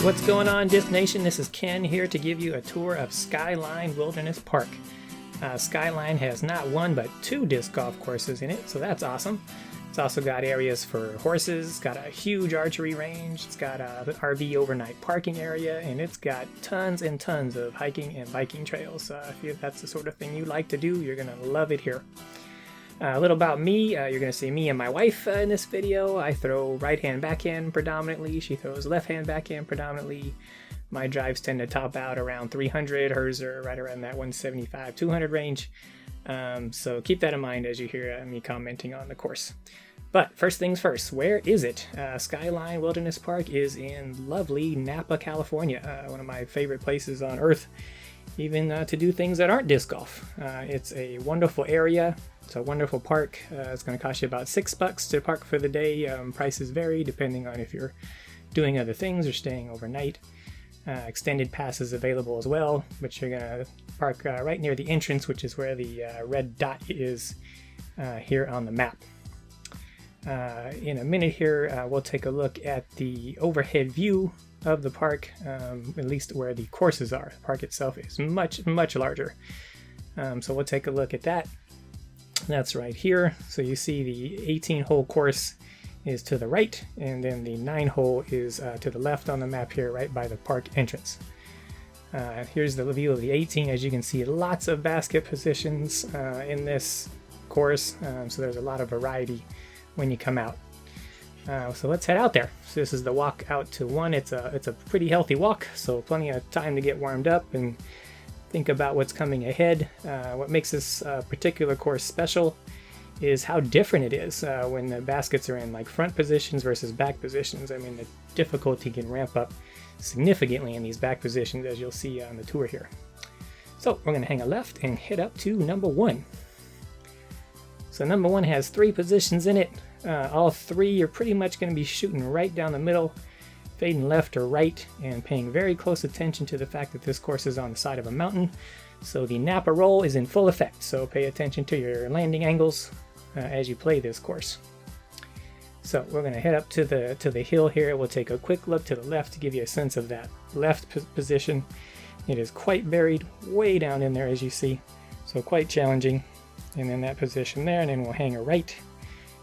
What's going on, Disc Nation? This is Ken here to give you a tour of Skyline Wilderness Park. Skyline has not one but two disc golf courses in it, so that's awesome. It's also got areas for horses, it's got a huge archery range, it's got an RV overnight parking area, and it's got tons and tons of hiking and biking trails. If that's the sort of thing you like to do, you're going to love it here. A little about me, you're going to see me and my wife in this video. I throw right-hand backhand predominantly, she throws left-hand backhand predominantly. My drives tend to top out around 300, hers are right around that 175-200 range. So keep that in mind as you hear me commenting on the course. But first things first, where is it? Skyline Wilderness Park is in lovely Napa, California, one of my favorite places on earth, even to do things that aren't disc golf. It's a wonderful area. It's a wonderful park. It's going to cost you about $6 to park for the day. Prices vary depending on if you're doing other things or staying overnight. Extended passes available as well, but you're going to park right near the entrance, which is where the red dot is here on the map. In a minute here, we'll take a look at the overhead view of the park, at least where the courses are. The park itself is much, much larger. So we'll take a look at that. That's right here. So you see the 18-hole course is to the right, and then the 9-hole is to the left on the map here, right by the park entrance. Here's the view of the 18. As you can see, lots of basket positions in this course, so there's a lot of variety when you come out. So let's head out there. So this is the walk out to one. It's a pretty healthy walk, so plenty of time to get warmed up and think about what's coming ahead. What makes this particular course special is how different it is when the baskets are in like front positions versus back positions. I mean, the difficulty can ramp up significantly in these back positions, as you'll see on the tour here. So we're going to hang a left and head up to number one. So number one has 3 positions in it. All 3 you're pretty much going to be shooting right down the middle, fading left or right, and paying very close attention to the fact that this course is on the side of a mountain. So the Napa roll is in full effect, so pay attention to your landing angles as you play this course. So we're going to head up to the hill here. We'll take a quick look to the left to give you a sense of that left position. It is quite buried way down in there, as you see, so quite challenging. And then that position there, and then we'll hang a right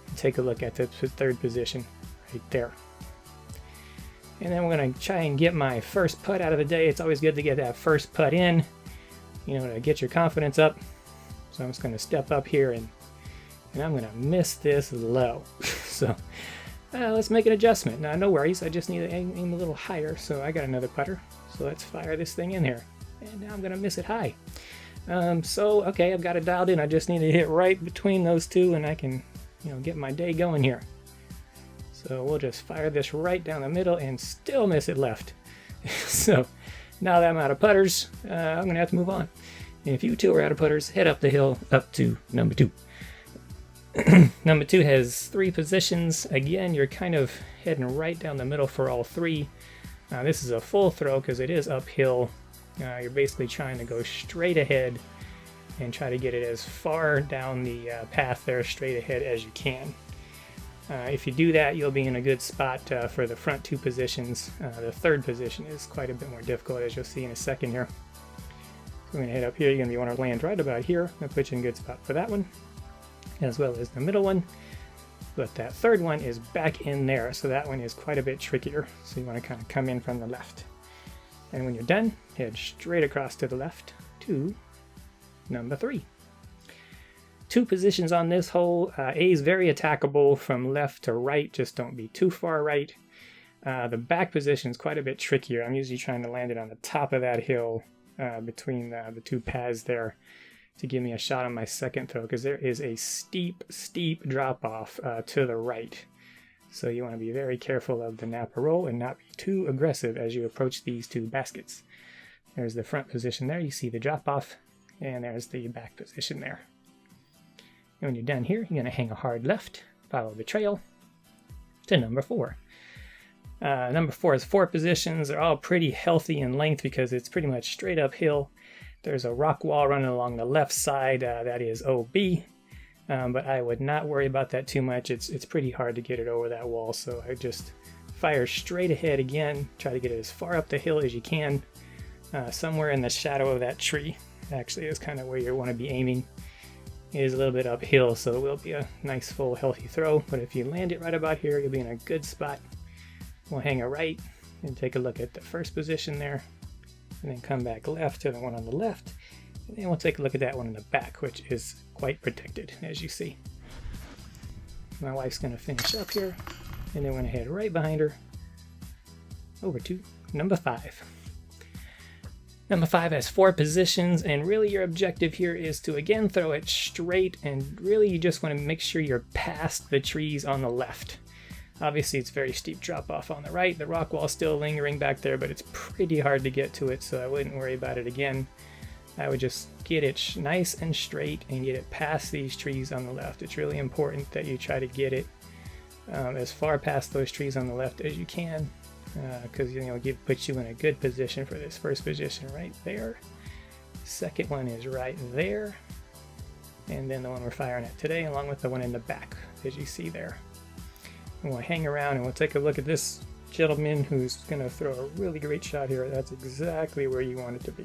and take a look at the third position right there. And then we're going to try and get my first putt out of the day. It's always good to get that first putt in, you know, to get your confidence up. So I'm just going to step up here and I'm going to miss this low. So let's make an adjustment. Now, no worries. I just need to aim a little higher. So I got another putter. So let's fire this thing in here. And now I'm going to miss it high. Okay, I've got it dialed in. I just need to hit right between those two and I can, you know, get my day going here. So we'll just fire this right down the middle and still miss it left. So now that I'm out of putters, I'm going to have to move on. And if you two are out of putters, head up the hill up to number 2. Number 2 has 3 positions. Again, you're kind of heading right down the middle for all 3. This is a full throw because it is uphill. You're basically trying to go straight ahead and try to get it as far down the path there straight ahead as you can. If you do that, you'll be in a good spot for the front 2 positions. The third position is quite a bit more difficult, as you'll see in a second here. So we're going to head up here. You're going to want to land right about here. I'll put you in a good spot for that one, as well as the middle one. But that third one is back in there, so that one is quite a bit trickier. So you want to kind of come in from the left. And when you're done, head straight across to the left to number 3. 2 positions on this hole. A is very attackable from left to right, just don't be too far right. The back position is quite a bit trickier. I'm usually trying to land it on the top of that hill between the 2 paths there to give me a shot on my second throw, because there is a steep drop off to the right. So you want to be very careful of the Napa roll and not be too aggressive as you approach these 2 baskets. There's the front position there, you see the drop off, and there's the back position there. And when you're done here, you're going to hang a hard left, follow the trail to number 4. Number 4 has 4 positions. They're all pretty healthy in length because it's pretty much straight uphill. There's a rock wall running along the left side, that is OB. But I would not worry about that too much. It's pretty hard to get it over that wall, so I just fire straight ahead again. Try to get it as far up the hill as you can, somewhere in the shadow of that tree. Actually, is kind of where you want to be aiming. It is a little bit uphill, so it will be a nice, full, healthy throw. But if you land it right about here, you'll be in a good spot. We'll hang a right and take a look at the first position there, and then come back left to the one on the left. And then we'll take a look at that one in the back, which is quite protected, as you see. My wife's going to finish up here, and then we're going to head right behind her over to number 5. Number 5 has 4 positions, and really your objective here is to again throw it straight, and really you just want to make sure you're past the trees on the left. Obviously it's very steep drop off on the right. The rock wall's still lingering back there, but it's pretty hard to get to it, so I wouldn't worry about it again. I would just get it nice and straight and get it past these trees on the left. It's really important that you try to get it as far past those trees on the left as you can, because puts you in a good position for this first position right there. Second one is right there, and then the one we're firing at today, along with the one in the back, as you see there. And we'll hang around and we'll take a look at this gentleman who's going to throw a really great shot here. That's exactly where you want it to be.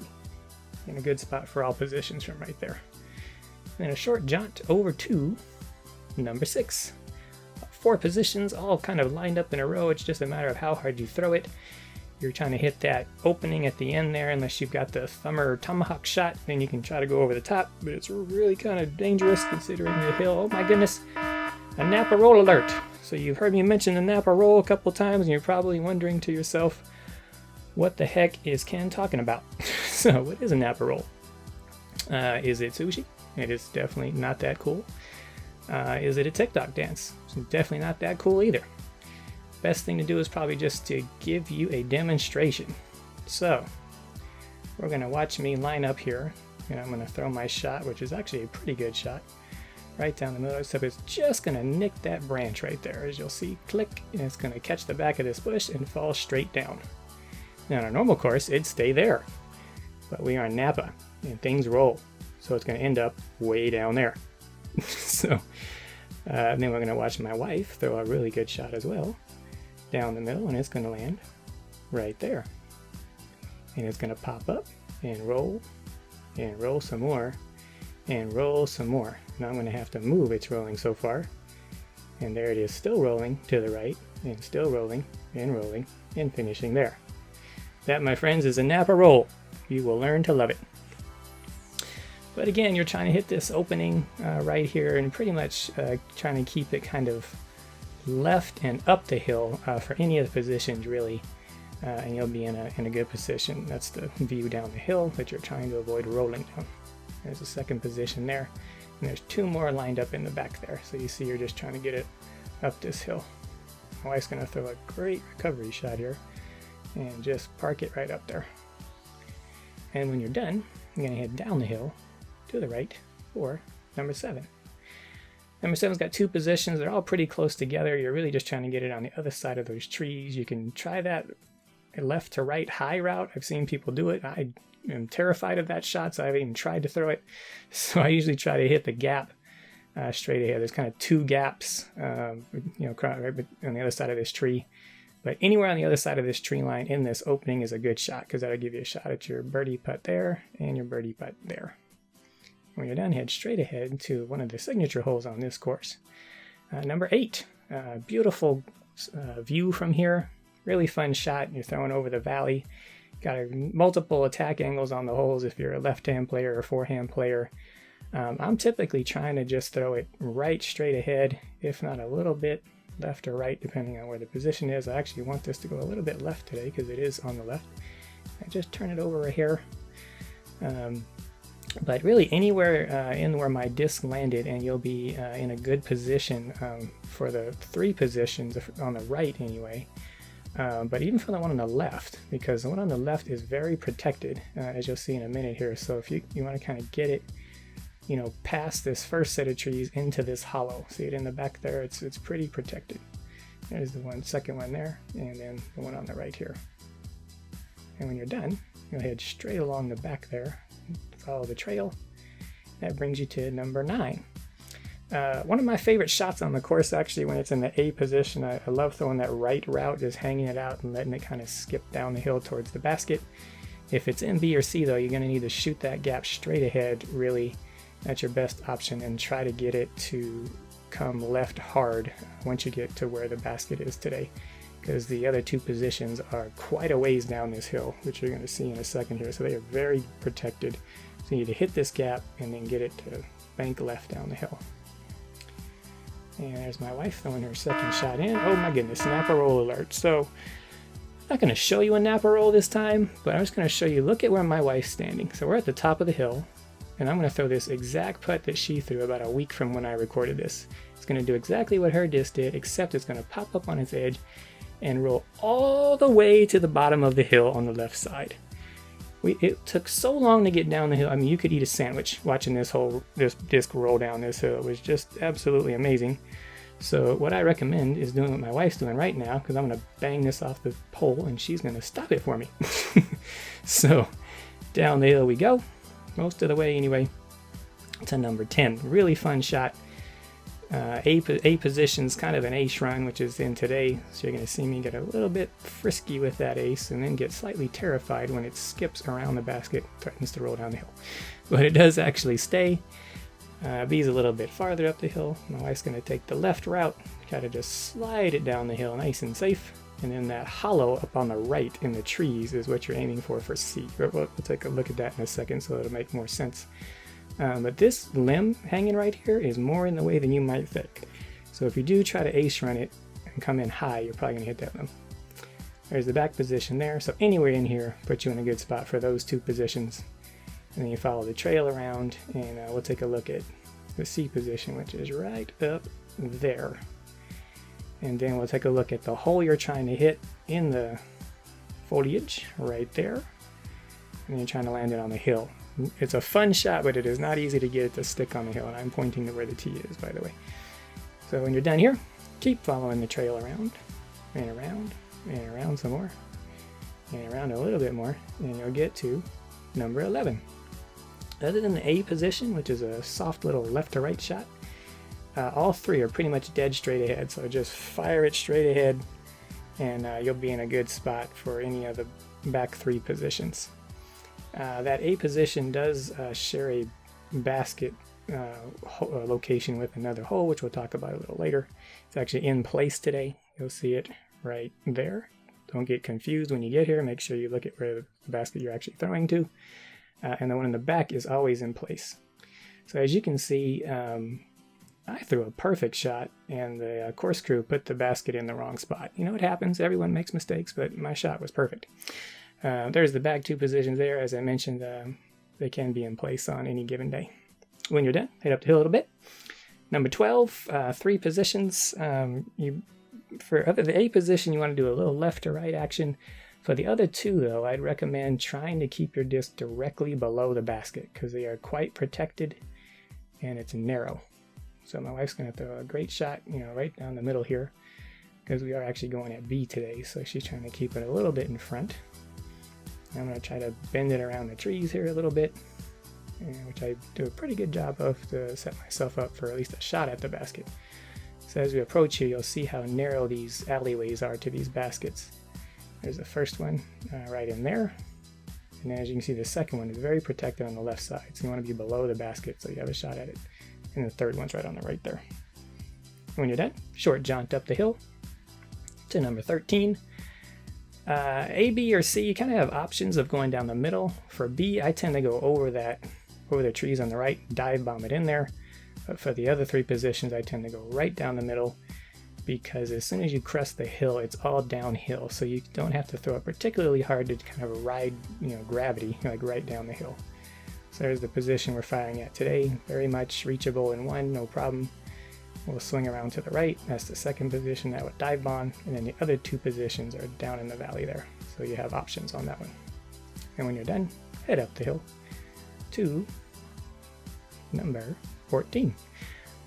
In a good spot for all positions from right there. Then a short jaunt over to number 6. 4 positions all kind of lined up in a row. It's just a matter of how hard you throw it. You're trying to hit that opening at the end there. Unless you've got the thumb or tomahawk shot, then you can try to go over the top, but it's really kind of dangerous considering the hill. Oh my goodness, a Napa roll alert. So you've heard me mention the Napa roll a couple times, and you're probably wondering to yourself, what the heck is Ken talking about? So what is a Napa roll? Is it sushi? It is definitely not that cool. Is it a TikTok dance? It's definitely not that cool either. Best thing to do is probably just to give you a demonstration. So we're going to watch me line up here, and I'm going to throw my shot, which is actually a pretty good shot, right down the middle. Except it's just going to nick that branch right there, as you'll see. Click, and it's going to catch the back of this bush and fall straight down. Now, in a normal course, it'd stay there. But we are in Napa, and things roll. So it's going to end up way down there. So then we're going to watch my wife throw a really good shot as well, down the middle, and it's going to land right there. And it's going to pop up and roll some more, and roll some more. Now I'm going to have to move its rolling so far. And there it is, still rolling to the right, and still rolling, and finishing there. That, my friends, is a Napa roll. You will learn to love it. But again, you're trying to hit this opening right here, and pretty much trying to keep it kind of left and up the hill for any of the positions, really. And you'll be in a good position. That's the view down the hill that you're trying to avoid rolling down. There's a second position there. And there's 2 more lined up in the back there. So you see you're just trying to get it up this hill. My wife's going to throw a great recovery shot here and just park it right up there. And when you're done, you're going to head down the hill to the right for number 7. Number 7's got 2 positions. They're all pretty close together. You're really just trying to get it on the other side of those trees. You can try that left to right high route. I've seen people do it. I am terrified of that shot, so I haven't even tried to throw it. So I usually try to hit the gap straight ahead. There's kind of 2 gaps, right on the other side of this tree. But anywhere on the other side of this tree line in this opening is a good shot, because that'll give you a shot at your birdie putt there and your birdie putt there. When you're done, head straight ahead to one of the signature holes on this course. Number 8, beautiful view from here. Really fun shot. You're throwing over the valley. Got multiple attack angles on the holes if you're a left-hand player or forehand player. I'm typically trying to just throw it right straight ahead, if not a little bit left or right, depending on where the position is. I actually want this to go a little bit left today because it is on the left. I just turn it over a hair. But really anywhere in where my disc landed, and you'll be in a good position for the 3 positions on the right anyway. But even for the one on the left, because the one on the left is very protected, as you'll see in a minute here. So if you want to kind of get it, past this first set of trees into this hollow. See it in the back there? It's pretty protected. There's the second one there, and then the one on the right here. And when you're done, you'll head straight along the back there, follow the trail. That brings you to number 9. One of my favorite shots on the course, actually, when it's in the A position, I love throwing that right route, just hanging it out and letting it kind of skip down the hill towards the basket. If it's in B or C, though, you're going to need to shoot that gap straight ahead, really. That's your best option, and try to get it to come left hard once you get to where the basket is today, because the other two positions are quite a ways down this hill, which you're going to see in a second here. So they are very protected. So you need to hit this gap and then get it to bank left down the hill. And there's my wife throwing her second shot in. Oh my goodness, Napa roll alert. So I'm not going to show you a Napa roll this time, but I'm just going to show you, look at where my wife's standing. So we're at the top of the hill, and I'm going to throw this exact putt that she threw about a week from when I recorded this. It's going to do exactly what her disc did, except it's going to pop up on its edge and roll all the way to the bottom of the hill on the left side. It took so long to get down the hill. I mean, you could eat a sandwich watching this disc roll down this hill. It was just absolutely amazing. So what I recommend is doing what my wife's doing right now, because I'm going to bang this off the pole and she's going to stop it for me. So down the hill we go, most of the way anyway, to number 10. Really fun shot. A position's kind of an ace run, which is in today, so you're going to see me get a little bit frisky with that ace and then get slightly terrified when it skips around the basket, threatens to roll down the hill. But it does actually stay. B's a little bit farther up the hill. My wife's going to take the left route, kind of just slide it down the hill nice and safe, and then that hollow up on the right in the trees is what you're aiming for C. We'll take a look at that in a second so it'll make more sense. But this limb hanging right here is more in the way than you might think. So if you do try to ace run it and come in high, you're probably going to hit that limb. There's the back position there. So anywhere in here puts you in a good spot for those two positions. And then you follow the trail around, and we'll take a look at the C position, which is right up there. And then we'll take a look at the hole you're trying to hit in the foliage right there. And then you're trying to land it on the hill. It's a fun shot, but it is not easy to get it to stick on the hill, and I'm pointing to where the tee is, by the way. So when you're done here, keep following the trail around, and around, and around some more, and around a little bit more, and you'll get to number 11. Other than the A position, which is a soft little left to right shot, all three are pretty much dead straight ahead, so just fire it straight ahead, and you'll be in a good spot for any of the back three positions. That A position does share a basket location with another hole, which we'll talk about a little later. It's actually in place today. You'll see it right there. Don't get confused when you get here. Make sure you look at where the basket you're actually throwing to. And the one in the back is always in place. So as you can see, I threw a perfect shot, and the course crew put the basket in the wrong spot. You know, it happens. Everyone makes mistakes, but my shot was perfect. There's the back two positions there. As I mentioned, they can be in place on any given day. When you're done, head up the hill a little bit. Number 12, three positions. For the A position, you want to do a little left to right action. For the other two, though, I'd recommend trying to keep your disc directly below the basket, because they are quite protected and it's narrow. So my wife's going to throw a great shot, right down the middle here, because we are actually going at B today, so she's trying to keep it a little bit in front. I'm going to try to bend it around the trees here a little bit, which I do a pretty good job of to set myself up for at least a shot at the basket. So as we approach here, you'll see how narrow these alleyways are to these baskets. There's the first one right in there. And then as you can see, the second one is very protected on the left side. So you want to be below the basket so you have a shot at it. And the third one's right on the right there. When you're done, short jaunt up the hill to number 13. A, B, or C, you kind of have options of going down the middle. For B, I tend to go over the trees on the right, dive bomb it in there. But for the other three positions, I tend to go right down the middle, because as soon as you crest the hill, it's all downhill, so you don't have to throw it particularly hard to kind of ride, gravity, like right down the hill. So there's the position we're firing at today. Very much reachable in one, no problem. We'll swing around to the right. That's the second position that would dive bomb, and then the other two positions are down in the valley there. So you have options on that one. And when you're done, head up the hill to number 14.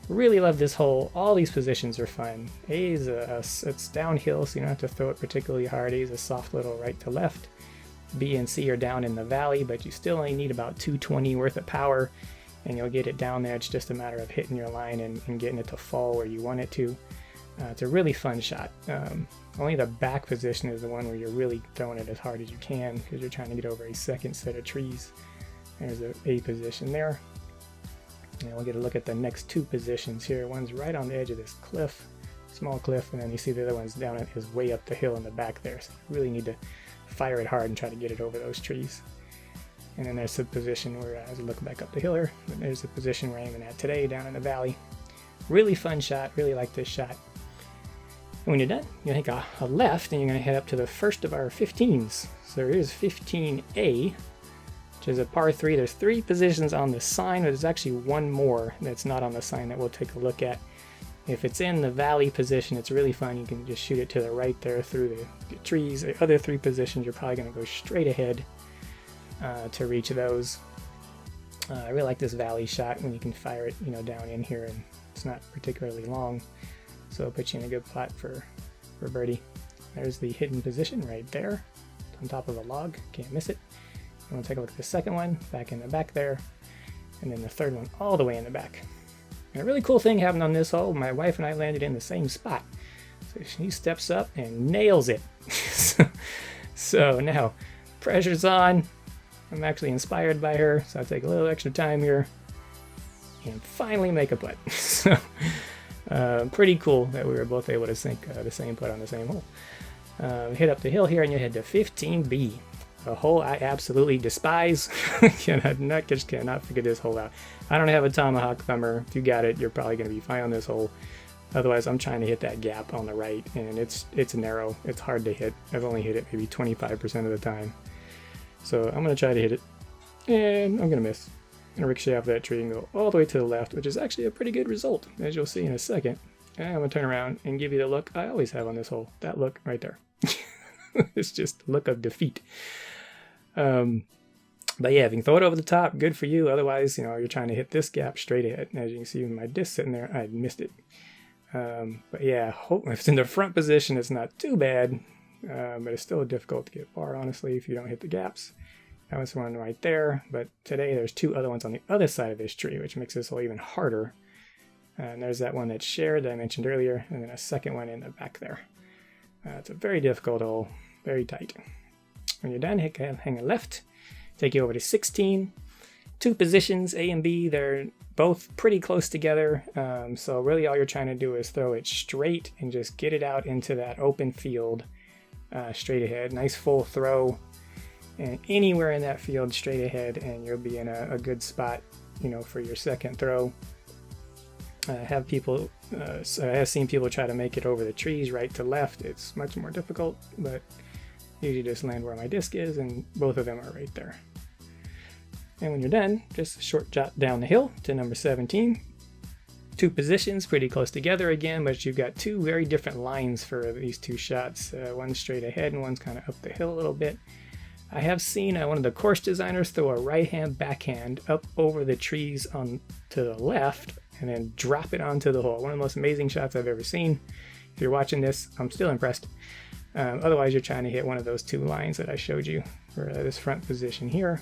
Really love this hole. All these positions are fun. A is it's downhill, so you don't have to throw it particularly hard. A is a soft little right to left. B and C are down in the valley, but you still only need about 220 worth of power. and you'll get it down there. It's just a matter of hitting your line and getting it to fall where you want it to. It's a really fun shot. Only the back position is the one where you're really throwing it as hard as you can because you're trying to get over a second set of trees. There's a A position there. And we'll get a look at the next two positions here. One's right on the edge of this cliff, small cliff, and then you see the other one's down it is way up the hill in the back there. So you really need to fire it hard and try to get it over those trees. And then there's the position where, as I look back up the hill here, there's the position we're aiming at today down in the valley. Really fun shot, really like this shot. And when you're done, you take a left and you're going to head up to the first of our 15s. So there is 15A, which is a par 3. There's 3 positions on the sign, but there's actually one more that's not on the sign that we'll take a look at. If it's in the valley position, it's really fun. You can just shoot it to the right there through the trees. The other 3 positions, you're probably going to go straight ahead to reach those. I really like this valley shot when you can fire it, down in here, and it's not particularly long. So it'll put you in a good spot for birdie. There's the hidden position right there, on top of a log. Can't miss it. And we'll take a look at the second one, back in the back there, and then the third one all the way in the back. And a really cool thing happened on this hole. My wife and I landed in the same spot. So she steps up and nails it. So now, pressure's on. I'm actually inspired by her, so I'll take a little extra time here and finally make a putt. So, pretty cool that we were both able to sink the same putt on the same hole. Hit up the hill here and you head to 15B, a hole I absolutely despise. Just cannot figure this hole out. I don't have a tomahawk thumber. If you got it, you're probably going to be fine on this hole. Otherwise, I'm trying to hit that gap on the right, and it's narrow. It's hard to hit. I've only hit it maybe 25% of the time. So I'm going to try to hit it, and I'm going to miss. I'm going to ricochet off that tree and go all the way to the left, which is actually a pretty good result, as you'll see in a second. And I'm going to turn around and give you the look I always have on this hole. That look right there. It's just a look of defeat. But yeah, if you can throw it over the top, good for you. Otherwise, you're trying to hit this gap straight ahead. And as you can see with my disc sitting there, I missed it. But yeah, if it's in the front position, it's not too bad. But it's still difficult to get far, honestly, if you don't hit the gaps. That one's one right there, but today there's 2 other ones on the other side of this tree, which makes this hole even harder. And there's that one that's shared that I mentioned earlier, and then a second one in the back there. It's a very difficult hole, very tight. When you're done, hang a left, take you over to 16. 2 positions, A and B, they're both pretty close together. So really all you're trying to do is throw it straight and just get it out into that open field. Straight ahead, nice full throw, and anywhere in that field straight ahead, and you'll be in a good spot, for your second throw. I have seen people try to make it over the trees right to left. It's much more difficult, but usually just land where my disc is, and both of them are right there. And when you're done, just a short jot down the hill to number 17. 2 positions pretty close together again, but you've got 2 very different lines for these 2 shots. One's straight ahead and one's kind of up the hill a little bit. I have seen one of the course designers throw a right-hand backhand up over the trees on to the left and then drop it onto the hole. One of the most amazing shots I've ever seen. If you're watching this, I'm still impressed. Otherwise, you're trying to hit one of those 2 lines that I showed you for this front position here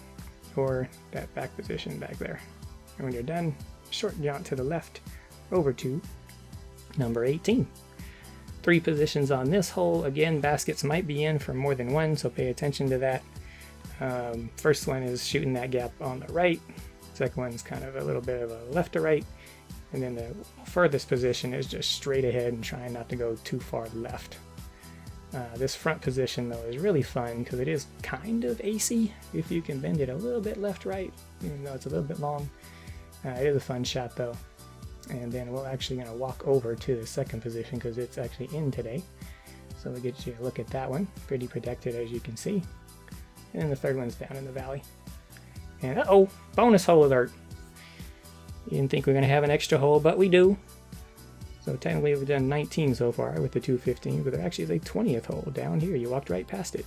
or that back position back there. And when you're done, short jaunt to the left over to number 18. 3 positions on this hole. Again, baskets might be in for more than one, so pay attention to that. First one is shooting that gap on the right. Second one's kind of a little bit of a left to right. And then the furthest position is just straight ahead and trying not to go too far left. This front position, though, is really fun because it is kind of acy if you can bend it a little bit left-right, even though it's a little bit long. It is a fun shot, though. And then we're actually going to walk over to the second position because it's actually in today. So we'll get you a look at that one. Pretty protected, as you can see. And then the third one's down in the valley. And uh-oh, bonus hole alert. You didn't think we were going to have an extra hole, but we do. So technically we've done 19 so far with the 215, but there actually is a 20th hole down here. You walked right past it.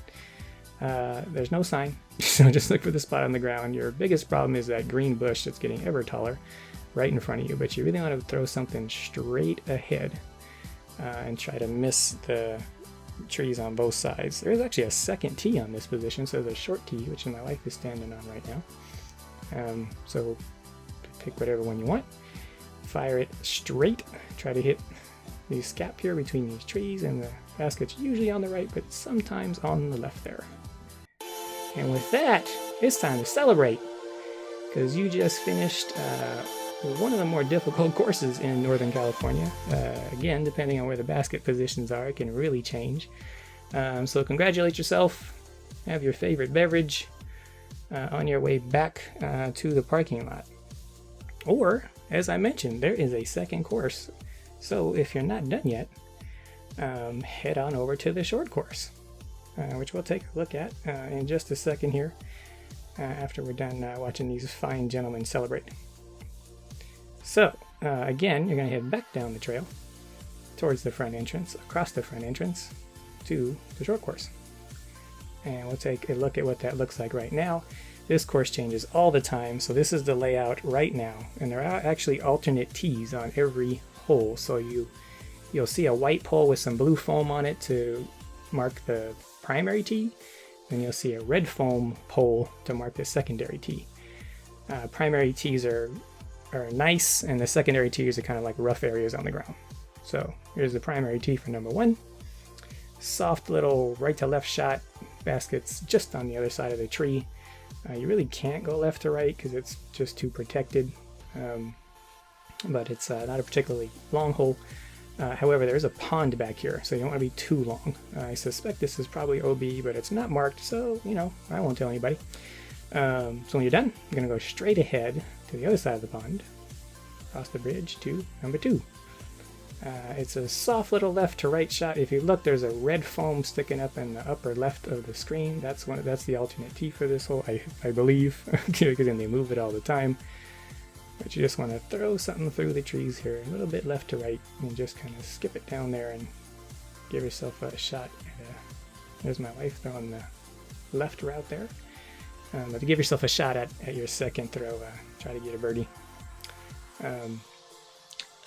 There's no sign, so just look for the spot on the ground. Your biggest problem is that green bush that's getting ever taller right in front of you, but you really want to throw something straight ahead and try to miss the trees on both sides. There's actually a second tee on this position, so there's a short tee, which my wife is standing on right now. So pick whatever one you want. Fire it straight. Try to hit the gap here between these trees, and the basket's usually on the right, but sometimes on the left there. And with that, it's time to celebrate, because you just finished one of the more difficult courses in Northern California. Again, depending on where the basket positions are, it can really change. So congratulate yourself, have your favorite beverage on your way back to the parking lot. Or, as I mentioned, there is a second course. So if you're not done yet, head on over to the short course, which we'll take a look at in just a second here, after we're done watching these fine gentlemen celebrate. So, again, you're going to head back down the trail towards the front entrance, across the front entrance to the short course. And we'll take a look at what that looks like right now. This course changes all the time, so this is the layout right now. And there are actually alternate tees on every hole, so you'll see a white pole with some blue foam on it to mark the primary tee, and you'll see a red foam pole to mark the secondary tee. Primary tees are nice, and the secondary tees are kind of like rough areas on the ground. So here's the primary tee for number 1. Soft little right to left shot. Basket's just on the other side of the tree. You really can't go left to right because it's just too protected, but it's not a particularly long hole. However, there's a pond back here, so you don't want to be too long. I suspect this is probably OB, but it's not marked, so, I won't tell anybody. So when you're done, you're going to go straight ahead to the other side of the pond, across the bridge to number 2. It's a soft little left to right shot. If you look, there's a red foam sticking up in the upper left of the screen. That's the alternate tee for this hole, I believe, because then they move it all the time. But you just want to throw something through the trees here, a little bit left to right, and just kind of skip it down there and give yourself a shot. There's my wife throwing the left route there. But to give yourself a shot at your second throw, try to get a birdie.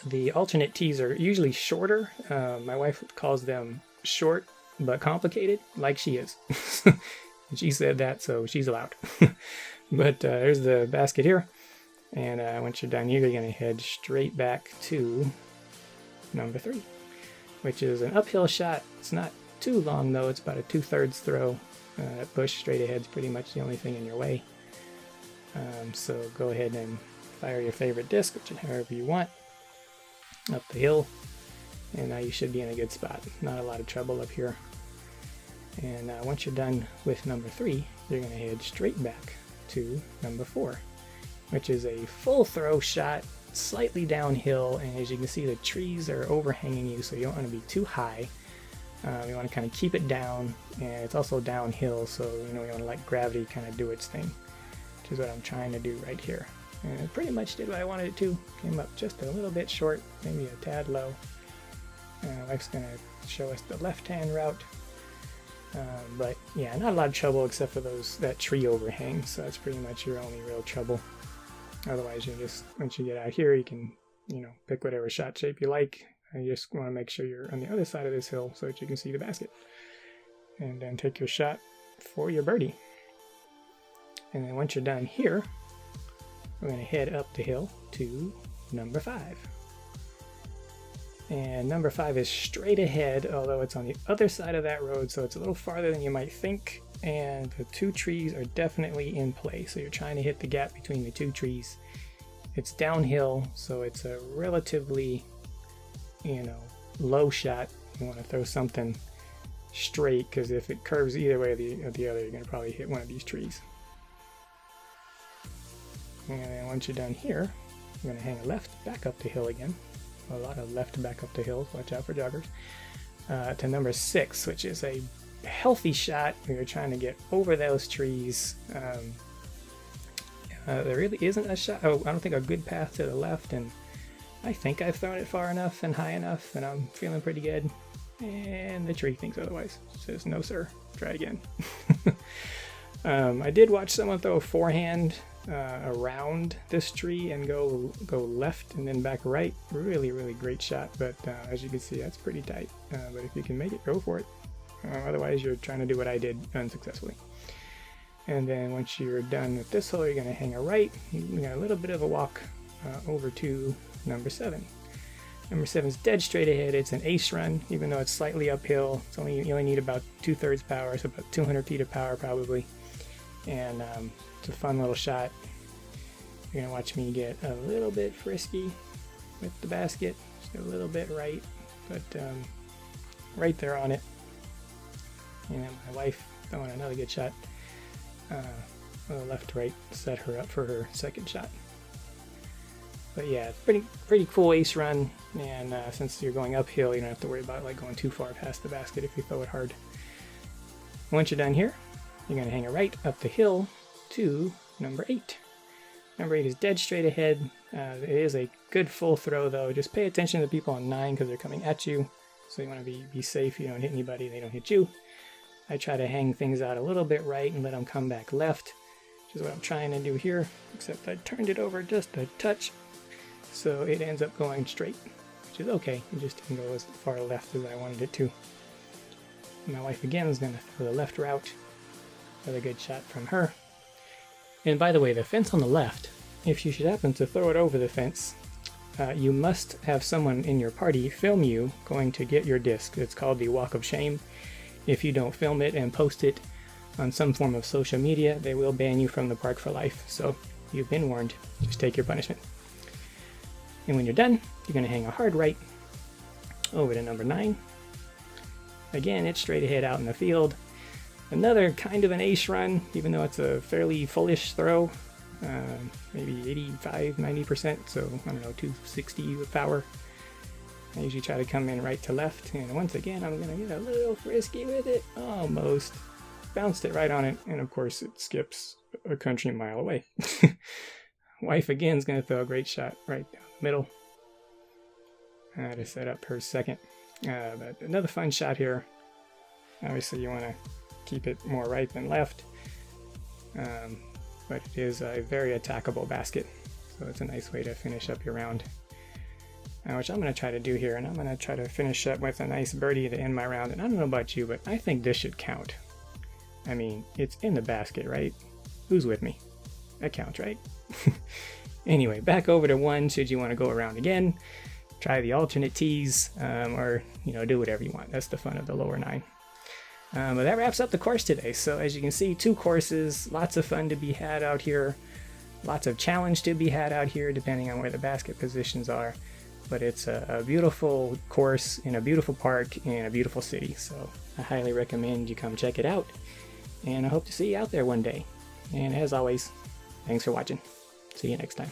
The alternate tees are usually shorter. My wife calls them short but complicated, like she is. She said that, so she's allowed. But there's the basket here. And once you're done here, you're going to head straight back to number 3, which is an uphill shot. It's not too long, though. It's about a 2/3 throw. That push straight ahead is pretty much the only thing in your way. So go ahead and fire your favorite disc, however you want, up the hill. And now you should be in a good spot. Not a lot of trouble up here. And once you're done with number 3, you're going to head straight back to number 4. Which is a full throw shot, slightly downhill, and as you can see, the trees are overhanging you, so you don't want to be too high. You want to kind of keep it down, and it's also downhill, so you want to let gravity kind of do its thing, which is what I'm trying to do right here. And it pretty much did what I wanted it to. Came up just a little bit short, maybe a tad low. Wife's going to show us the left-hand route. But yeah, not a lot of trouble except for that tree overhang, so that's pretty much your only real trouble. Otherwise, once you get out here, you can, pick whatever shot shape you like. You just want to make sure you're on the other side of this hill so that you can see the basket. And then take your shot for your birdie. And then once you're done here, we're going to head up the hill to number 5. And number 5 is straight ahead, although it's on the other side of that road, so it's a little farther than you might think. And the 2 trees are definitely in play, so you're trying to hit the gap between the 2 trees. It's downhill, so it's a relatively, low shot. You want to throw something straight, because if it curves either way or the other, you're going to probably hit one of these trees. And then once you're done here, you're going to hang a left back up the hill again. A lot of left back up the hill, watch out for joggers. To number 6, which is a healthy shot. We were trying to get over those trees. There really isn't a shot. I don't think a good path to the left, and I think I've thrown it far enough and high enough, and I'm feeling pretty good. And the tree thinks otherwise. It says, no sir, try again. I did watch someone throw a forehand around this tree and go left and then back right. Really, really great shot, but as you can see, that's pretty tight. But if you can make it, go for it. Otherwise, you're trying to do what I did unsuccessfully. And then once you're done with this hole, you're going to hang a right. You got a little bit of a walk over to number 7. Number 7 is dead straight ahead. It's an ace run, even though it's slightly uphill. You only need about 2/3 power, so about 200 feet of power probably. And it's a fun little shot. You're gonna watch me get a little bit frisky with the basket, just a little bit right, but right there on it. And then my wife throwing another good shot. Left to right, set her up for her second shot. But yeah, pretty cool ace run, and since you're going uphill, you don't have to worry about like going too far past the basket if you throw it hard. Once you're done here, you're going to hang it right up the hill to number 8. Number 8 is dead straight ahead. It is a good full throw though. Just pay attention to the people on 9 because they're coming at you. So you want to be safe. You don't hit anybody, they don't hit you. I try to hang things out a little bit right and let them come back left, which is what I'm trying to do here, except I turned it over just a touch. So it ends up going straight, which is okay. It just didn't go as far left as I wanted it to. My wife again is going to throw the left route. Another good shot from her. And by the way, the fence on the left, if you should happen to throw it over the fence, you must have someone in your party film you going to get your disc. It's called the Walk of Shame. If you don't film it and post it on some form of social media, they will ban you from the park for life. So you've been warned. Just take your punishment. And when you're done, you're going to hang a hard right over to number 9. Again, it's straight ahead out in the field. Another kind of an ace run, even though it's a fairly fullish throw. Maybe 85, 90%, so I don't know, 260 with power. I usually try to come in right to left, and once again, I'm going to get a little frisky with it. Almost. Bounced it right on it, and of course it skips a country mile away. Wife again is going to throw a great shot right down the middle to set up her second. But another fun shot here. Obviously you want to keep it more right than left, but it is a very attackable basket, so it's a nice way to finish up your round. Which I'm going to try to do here, and I'm going to try to finish up with a nice birdie to end my round. And I don't know about you, but I think this should count. I mean, it's in the basket, right? Who's with me? That counts, right? Anyway, back over to 1 should you want to go around again. Try the alternate tees, or do whatever you want. That's the fun of the lower 9. But that wraps up the course today. So as you can see, 2 courses, lots of fun to be had out here. Lots of challenge to be had out here, depending on where the basket positions are. But it's a beautiful course in a beautiful park in a beautiful city. So I highly recommend you come check it out. And I hope to see you out there one day. And as always, thanks for watching. See you next time.